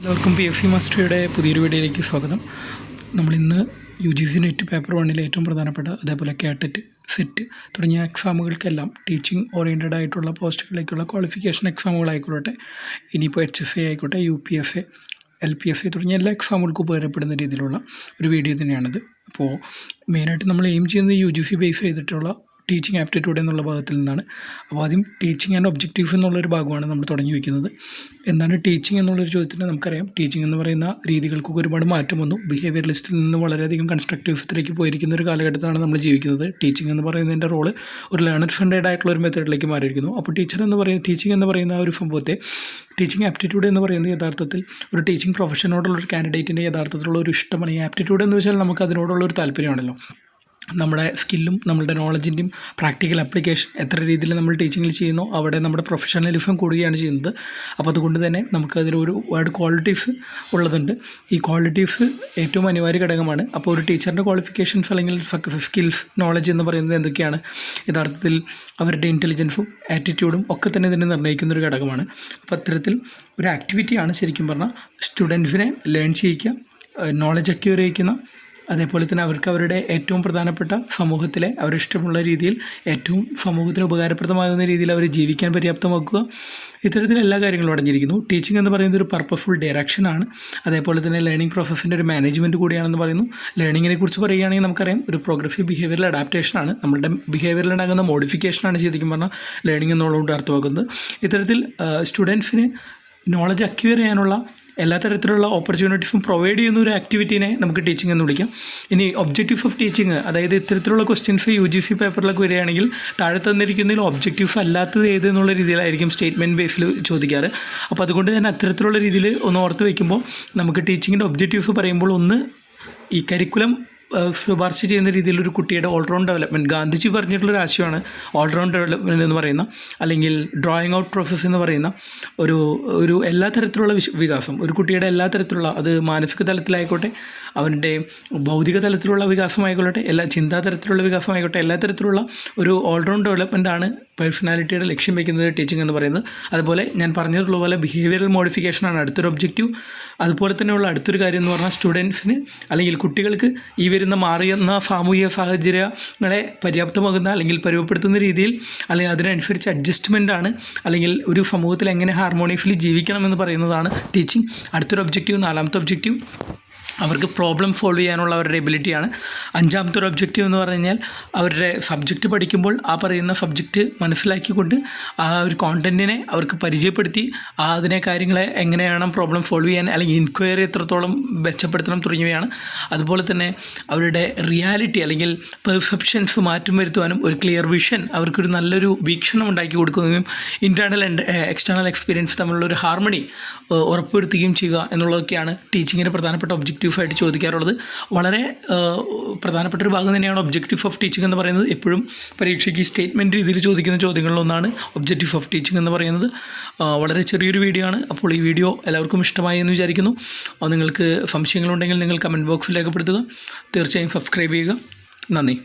എല്ലാവർക്കും PFC മാസ്റ്ററിയുടെ പുതിയൊരു വീഡിയോയിലേക്ക് സ്വാഗതം. നമ്മളിന്ന് UGC നെറ്റ് പേപ്പർ 1 ഏറ്റവും പ്രധാനപ്പെട്ട അതേപോലെ കാറ്ററ്റ് സെറ്റ് തുടങ്ങിയ എക്സാമുകൾക്കെല്ലാം ടീച്ചിങ് ഓറിയൻറ്റഡ് ആയിട്ടുള്ള പോസ്റ്റുകളിലേക്കുള്ള ക്വാളിഫിക്കേഷൻ എക്സാമുകളായിക്കോട്ടെ, ഇനിയിപ്പോൾ HSA ആയിക്കോട്ടെ, UPSA, LPSA തുടങ്ങിയ എല്ലാ എക്സാമുകൾക്കും ഉപകാരപ്പെടുന്ന രീതിയിലുള്ള ഒരു വീഡിയോ തന്നെയാണിത്. അപ്പോൾ മെയിനായിട്ട് നമ്മൾ എയിം ചെയ്യുന്നത് UGC ബേസ് ചെയ്തിട്ടുള്ള ടീച്ചിങ് ആപ്റ്റിറ്റ്യൂഡ് എന്നുള്ള ഭാഗത്തിൽ നിന്നാണ്. അപ്പോൾ ആദ്യം ടീച്ചിങ് ആൻഡ് ഒബ്ജക്റ്റീവ്സ് എന്നുള്ളൊരു ഭാഗമാണ് നമ്മൾ തുടങ്ങി വയ്ക്കുന്നത്. എന്താണ് ടീച്ചിങ് എന്നുള്ളൊരു ചോദ്യത്തിന് നമുക്കറിയാം, ടീച്ചിങ് എന്ന് പറയുന്ന രീതികൾക്കൊക്കെ ഒരുപാട് മാറ്റം വന്നു. ബിഹേവിയറലിസ്റ്റിൽ നിന്ന് വളരെയധികം കൺസ്ട്രക്റ്റിവിസത്തിലേക്ക് പോയിരിക്കുന്ന ഒരു കാലഘട്ടത്താണ് നമ്മൾ ജീവിക്കുന്നത്. ടീച്ചിങ് എന്ന് പറയുന്നതിൻ്റെ റോള് ഒരു ലേണർ ഫ്രണ്ടഡ് ആയിട്ടുള്ള ഒരു മെത്തേഡിലേക്ക് മാറിയിരിക്കുന്നു. അപ്പോൾ ടീച്ചിങ് എന്ന് പറയുന്ന ആ ഒരു സംഭവത്തെ ടീച്ചിങ് ആപ്റ്റിറ്റ്യൂഡ് എന്ന് പറയുന്നത് യഥാർത്ഥത്തിൽ ഒരു ടീച്ചിങ് പ്രൊഫഷനോടുള്ള ഒരു കാൻഡിഡേറ്റിൻ്റെ യഥാർത്ഥത്തിലുള്ള ഒരു ഇഷ്ടമാണ്. ഈ ആപ്റ്റിറ്റ്യൂഡ് എന്ന് വെച്ചാൽ നമുക്ക് അതിനോടുള്ളൊരു താല്പര്യമാണല്ലോ. നമ്മുടെ സ്കില്ലും നമ്മളുടെ നോളജിൻ്റെയും പ്രാക്ടിക്കൽ ആപ്ലിക്കേഷൻ എത്ര രീതിയിൽ നമ്മൾ ടീച്ചിങ്ങിൽ ചെയ്യുന്നോ അവിടെ നമ്മുടെ പ്രൊഫഷണലിസം കൂടുകയാണ് ചെയ്യുന്നത്. അപ്പോൾ അതുകൊണ്ട് തന്നെ ഒരുപാട് ക്വാളിറ്റീസ് ഉള്ളതുണ്ട്. ഈ ക്വാളിറ്റീസ് ഏറ്റവും അനിവാര്യ ഘടകമാണ്. അപ്പോൾ ഒരു ടീച്ചറിൻ്റെ ക്വാളിഫിക്കേഷൻസ് അല്ലെങ്കിൽ സ്കിൽസ്, നോളജ് എന്ന് പറയുന്നത് എന്തൊക്കെയാണ്? യഥാർത്ഥത്തിൽ അവരുടെ ഇൻ്റലിജൻസും ആറ്റിറ്റ്യൂഡും ഒക്കെ തന്നെ ഇതിനെ നിർണ്ണയിക്കുന്നൊരു ഘടകമാണ്. അപ്പോൾ അത്തരത്തിൽ ഒരു ആക്ടിവിറ്റിയാണ് ശരിക്കും പറഞ്ഞാൽ സ്റ്റുഡൻസിനെ ലേൺ ചെയ്യിക്കുക, നോളജ് അക്യൂർ ചെയ്യിക്കുന്ന, അതേപോലെ തന്നെ അവർക്ക് അവരുടെ ഏറ്റവും പ്രധാനപ്പെട്ട സമൂഹത്തിലെ അവരിഷ്ടമുള്ള രീതിയിൽ ഏറ്റവും സമൂഹത്തിന് ഉപകാരപ്രദമാകുന്ന രീതിയിൽ അവർ ജീവിക്കാൻ പര്യാപ്തമാക്കുക. ഇത്തരത്തിൽ എല്ലാ കാര്യങ്ങളും അടങ്ങിയിരിക്കുന്നു. ടീച്ചിങ് എന്ന് പറയുന്നത് ഒരു പർപ്പസ്ഫുൾ ഡയറക്ഷനാണ്. അതേപോലെ തന്നെ ലേണിംഗ് പ്രോസസ്സിൻ്റെ ഒരു മാനേജ്മെൻറ്റ് കൂടിയാണെന്ന് പറയുന്നു. ലേണിങ്ങിനെ കുറിച്ച് പറയുകയാണെങ്കിൽ നമുക്കറിയാം, ഒരു പ്രോഗ്രസീവ് ബിഹേവിയറൽ അഡാപ്റ്റേഷനാണ്. നമ്മുടെ ബിഹേവിയറിലുണ്ടാകുന്ന മോഡിഫിക്കേഷനാണ് ശരിക്കും പറഞ്ഞാൽ ലേണിംഗ് എന്നുള്ളതുകൊണ്ട് അർത്ഥമാക്കുന്നത്. ഇത്തരത്തിൽ സ്റ്റുഡൻസിന് നോളജ് അക്വയർ ചെയ്യാനുള്ള എല്ലാ തരത്തിലുള്ള ഓപ്പർച്യൂണിറ്റീസും പ്രൊവൈഡ് ചെയ്യുന്ന ഒരു ആക്ടിവിറ്റീനെ നമുക്ക് ടീച്ചിങ് എന്ന് വിളിക്കാം. ഇനി ഒബ്ജക്റ്റീവ്സ് ഓഫ് ടീച്ചിങ്, അതായത് ഇത്തരത്തിലുള്ള ക്വസ്റ്റ്യൻസ് UGC പേപ്പറിലൊക്കെ വരികയാണെങ്കിൽ താഴെ തന്നിരിക്കുന്നതിൽ ഒബ്ജക്റ്റീവ്സ് അല്ലാത്തത് ഏത് എന്നുള്ള രീതിയിലായിരിക്കും സ്റ്റേറ്റ്മെൻറ്റ് ബേസിൽ ചോദിക്കാറ്. അപ്പോൾ അതുകൊണ്ട് തന്നെ അത്തരത്തിലുള്ള രീതിയിൽ ഒന്ന് ഓർത്ത് വയ്ക്കുമ്പോൾ നമുക്ക് ടീച്ചിങ്ങിൻ്റെ ഒബ്ജക്റ്റീവ്സ് പറയുമ്പോൾ ഒന്ന് ഈ കരിക്കുലം ശുപാർശ ചെയ്യുന്ന രീതിയിലൊരു കുട്ടിയുടെ ഓൾറൗണ്ട് ഡെവലപ്മെൻറ്റ്, ഗാന്ധിജി പറഞ്ഞിട്ടുള്ളൊരു ആശയമാണ് ഓൾറൗണ്ട് ഡെവലപ്മെൻറ്റ് എന്ന് പറയുന്ന, അല്ലെങ്കിൽ ഡ്രോയിങ് ഔട്ട് പ്രോസസ്സ് എന്ന് പറയുന്ന ഒരു എല്ലാ തരത്തിലുള്ള വികാസം, ഒരു കുട്ടിയുടെ എല്ലാ തരത്തിലുള്ള, അത് മാനസിക തലത്തിലായിക്കോട്ടെ, അവൻ്റെ ഭൗതിക തലത്തിലുള്ള വികാസമായിക്കോട്ടെ, എല്ലാ ചിന്താ തരത്തിലുള്ള വികാസമായിക്കോട്ടെ, എല്ലാ തരത്തിലുള്ള ഒരു ഓൾറൗണ്ട് ഡെവലപ്മെൻറ്റാണ് പേഴ്സണാലിറ്റിയുടെ ലക്ഷ്യം വയ്ക്കുന്നത് ടീച്ചിങ് എന്ന് പറയുന്നത്. അതുപോലെ ഞാൻ പറഞ്ഞിട്ടുള്ള പോലെ ബിഹേവിയറൽ മോഡിഫിക്കേഷനാണ് അടുത്തൊരു ഒബ്ജക്റ്റീവ്. അതുപോലെ തന്നെയുള്ള അടുത്തൊരു കാര്യം എന്ന് പറഞ്ഞാൽ സ്റ്റുഡൻസിന് അല്ലെങ്കിൽ കുട്ടികൾക്ക് ഈ വരുന്ന മാറിയുന്ന സാമൂഹിക സാഹചര്യങ്ങളെ പര്യാപ്തമാകുന്ന അല്ലെങ്കിൽ പരുവപ്പെടുത്തുന്ന രീതിയിൽ അല്ലെങ്കിൽ അതിനനുസരിച്ച് അഡ്ജസ്റ്റ്മെൻറ്റാണ്, അല്ലെങ്കിൽ ഒരു സമൂഹത്തിൽ എങ്ങനെ ഹാർമോണിയസ്ലി ജീവിക്കണം എന്ന് പറയുന്നതാണ് ടീച്ചിങ്. അടുത്തൊരു ഒബ്ജക്റ്റീവ്, നാലാമത്തെ ഒബ്ജക്റ്റീവ് അവർക്ക് പ്രോബ്ലം സോൾവ് ചെയ്യാനുള്ള അവരുടെ എബിലിറ്റിയാണ്. അഞ്ചാമത്തെ ഒരു ഒബ്ജക്റ്റീവ് എന്ന് പറഞ്ഞു കഴിഞ്ഞാൽ അവരുടെ സബ്ജക്റ്റ് പഠിക്കുമ്പോൾ ആ പറയുന്ന സബ്ജക്റ്റ് മനസ്സിലാക്കിക്കൊണ്ട് ആ ഒരു കോണ്ടൻറ്റിനെ അവർക്ക് പരിചയപ്പെടുത്തി അതിനെ കാര്യങ്ങളെ എങ്ങനെയാണ് പ്രോബ്ലം സോൾവ് ചെയ്യാൻ അല്ലെങ്കിൽ ഇൻക്വയറി എത്രത്തോളം മെച്ചപ്പെടുത്തണം തുടങ്ങിയവയാണ്. അതുപോലെ തന്നെ അവരുടെ റിയാലിറ്റി അല്ലെങ്കിൽ പെർസെപ്ഷൻസ് മാറ്റം വരുത്തുവാനും ഒരു ക്ലിയർ വിഷൻ, അവർക്കൊരു നല്ലൊരു വീക്ഷണം ഉണ്ടാക്കി കൊടുക്കുകയും ഇൻറ്റേർണൽ ആൻഡ് എക്സ്റ്റേണൽ എക്സ്പീരിയൻസ് തമ്മിലുള്ള ഒരു ഹാർമണി ഉറപ്പുവരുത്തുകയും ചെയ്യുക എന്നുള്ളതൊക്കെയാണ് ടീച്ചിങ്ങിൻ്റെ പ്രധാനപ്പെട്ട ഒബ്ജക്റ്റീവ് ആയിട്ട് ചോദിക്കാറുള്ളത്. വളരെ പ്രധാനപ്പെട്ട ഒരു ഭാഗം തന്നെയാണ് ഒബ്ജക്റ്റീവ് ഓഫ് ടീച്ചിങ് എന്ന് പറയുന്നത്. എപ്പോഴും പരീക്ഷയ്ക്ക് സ്റ്റേറ്റ്മെൻറ്റ് രീതിയിൽ ചോദിക്കുന്ന ചോദ്യങ്ങളിലൊന്നാണ് ഒബ്ജക്റ്റീവ് ഓഫ് ടീച്ചിങ് എന്ന് പറയുന്നത്. വളരെ ചെറിയൊരു വീഡിയോ ആണ്. അപ്പോൾ ഈ വീഡിയോ എല്ലാവർക്കും ഇഷ്ടമായി എന്ന് വിചാരിക്കുന്നു. നിങ്ങൾക്ക് സംശയങ്ങളുണ്ടെങ്കിൽ നിങ്ങൾ കമൻറ്റ് ബോക്സിൽ രേഖപ്പെടുത്തുക. തീർച്ചയായും സബ്സ്ക്രൈബ് ചെയ്യുക. നന്ദി.